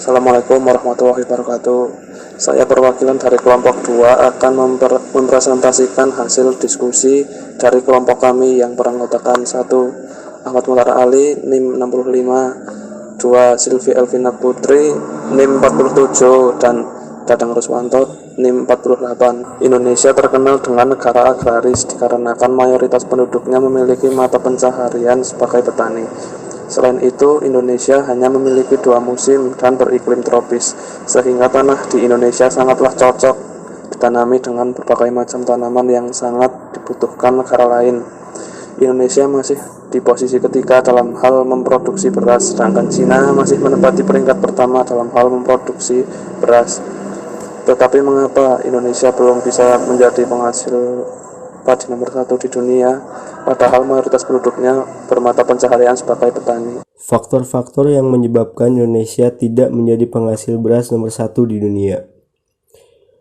Assalamualaikum warahmatullahi wabarakatuh. Saya perwakilan dari kelompok 2 akan mempresentasikan hasil diskusi dari kelompok kami yang beranggotakan 1. Ahmad Muhtara Ali, NIM 65, 2. Silvi Elvina Putri, NIM 47, dan Dadang Ruswanto, NIM 48. Indonesia terkenal dengan negara agraris dikarenakan mayoritas penduduknya memiliki mata pencaharian sebagai petani. Selain itu, Indonesia hanya memiliki 2 musim dan beriklim tropis, sehingga tanah di Indonesia sangatlah cocok ditanami dengan berbagai macam tanaman yang sangat dibutuhkan negara lain. Indonesia masih di posisi ketiga dalam hal memproduksi beras, sedangkan Cina masih menempati peringkat pertama dalam hal memproduksi beras. Tetapi mengapa Indonesia belum bisa menjadi penghasil padi nomor 1 di dunia, padahal mayoritas penduduknya bermata pencaharian sebagai petani? Faktor-faktor yang menyebabkan Indonesia tidak menjadi penghasil beras nomor 1 di dunia.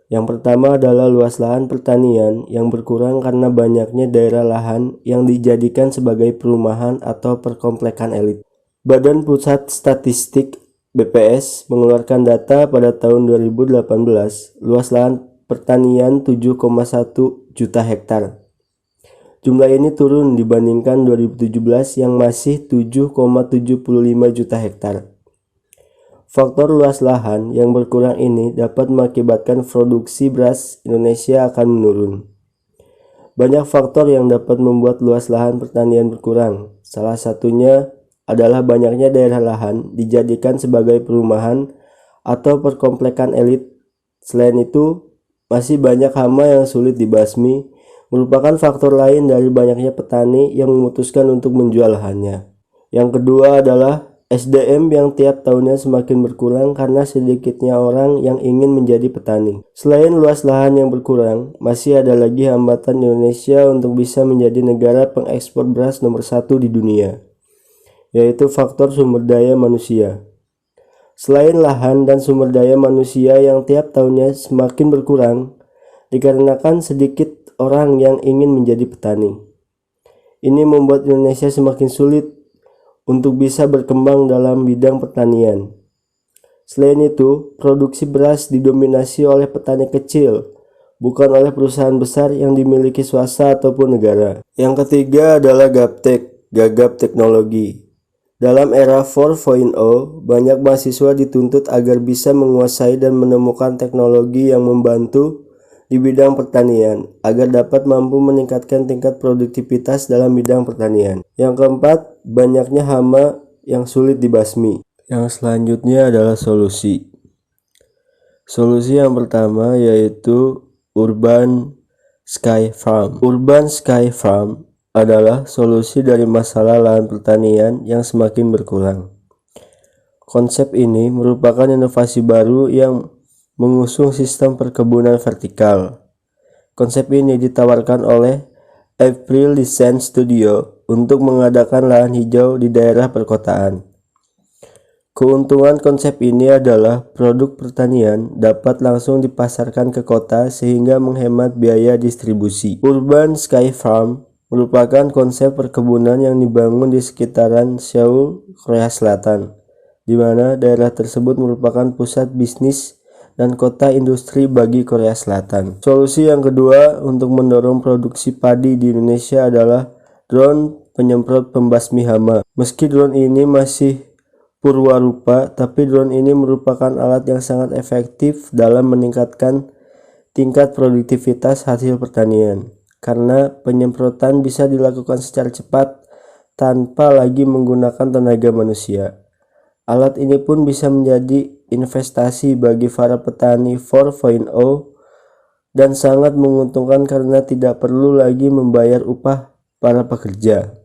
Yang pertama adalah luas lahan pertanian yang berkurang karena banyaknya daerah lahan yang dijadikan sebagai perumahan atau perkomplekan elit. Badan Pusat Statistik BPS mengeluarkan data pada tahun 2018, luas lahan pertanian 7,1 juta hektar. Jumlah ini turun dibandingkan 2017 yang masih 7,75 juta hektar. Faktor luas lahan yang berkurang ini dapat mengakibatkan produksi beras Indonesia akan menurun. Banyak faktor yang dapat membuat luas lahan pertanian berkurang. Salah satunya adalah banyaknya daerah lahan dijadikan sebagai perumahan atau perkomplekan elit. Selain itu, masih banyak hama yang sulit dibasmi, merupakan faktor lain dari banyaknya petani yang memutuskan untuk menjual lahannya. Yang kedua adalah SDM yang tiap tahunnya semakin berkurang karena sedikitnya orang yang ingin menjadi petani. Selain luas lahan yang berkurang, masih ada lagi hambatan Indonesia untuk bisa menjadi negara pengekspor beras nomor 1 di dunia, yaitu faktor sumber daya manusia. Selain lahan dan sumber daya manusia yang tiap tahunnya semakin berkurang, dikarenakan sedikit orang yang ingin menjadi petani. Ini membuat Indonesia semakin sulit untuk bisa berkembang dalam bidang pertanian. Selain itu, produksi beras didominasi oleh petani kecil, bukan oleh perusahaan besar yang dimiliki swasta ataupun negara. Yang ketiga adalah gaptek, gagap teknologi. Dalam era 4.0, banyak mahasiswa dituntut agar bisa menguasai dan menemukan teknologi yang membantu di bidang pertanian agar dapat mampu meningkatkan tingkat produktivitas dalam bidang pertanian. Yang keempat, banyaknya hama yang sulit dibasmi. Yang selanjutnya adalah solusi. Solusi yang pertama yaitu Urban Sky Farm. Urban Sky Farm adalah solusi dari masalah lahan pertanian yang semakin berkurang. Konsep ini merupakan inovasi baru yang mengusung sistem perkebunan vertikal. Konsep ini ditawarkan oleh April Design Studio untuk mengadakan lahan hijau di daerah perkotaan. Keuntungan konsep ini adalah produk pertanian dapat langsung dipasarkan ke kota sehingga menghemat biaya distribusi. Urban Sky Farm merupakan konsep perkebunan yang dibangun di sekitaran Seoul, Korea Selatan, di mana daerah tersebut merupakan pusat bisnis dan kota industri bagi Korea Selatan. Solusi yang kedua untuk mendorong produksi padi di Indonesia adalah drone penyemprot pembasmi hama. Meski drone ini masih purwarupa, tapi drone ini merupakan alat yang sangat efektif dalam meningkatkan tingkat produktivitas hasil pertanian, karena penyemprotan bisa dilakukan secara cepat tanpa lagi menggunakan tenaga manusia. Alat ini pun bisa menjadi investasi bagi para petani 4.0 dan sangat menguntungkan karena tidak perlu lagi membayar upah para pekerja.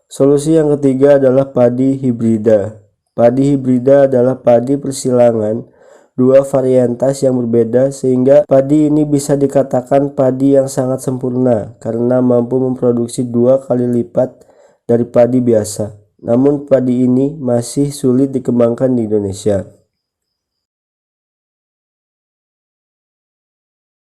Solusi yang ketiga adalah padi hibrida. Padi hibrida adalah padi persilangan dua varietas yang berbeda, sehingga padi ini bisa dikatakan padi yang sangat sempurna karena mampu memproduksi 2 kali lipat dari padi biasa. Namun padi ini masih sulit dikembangkan di Indonesia.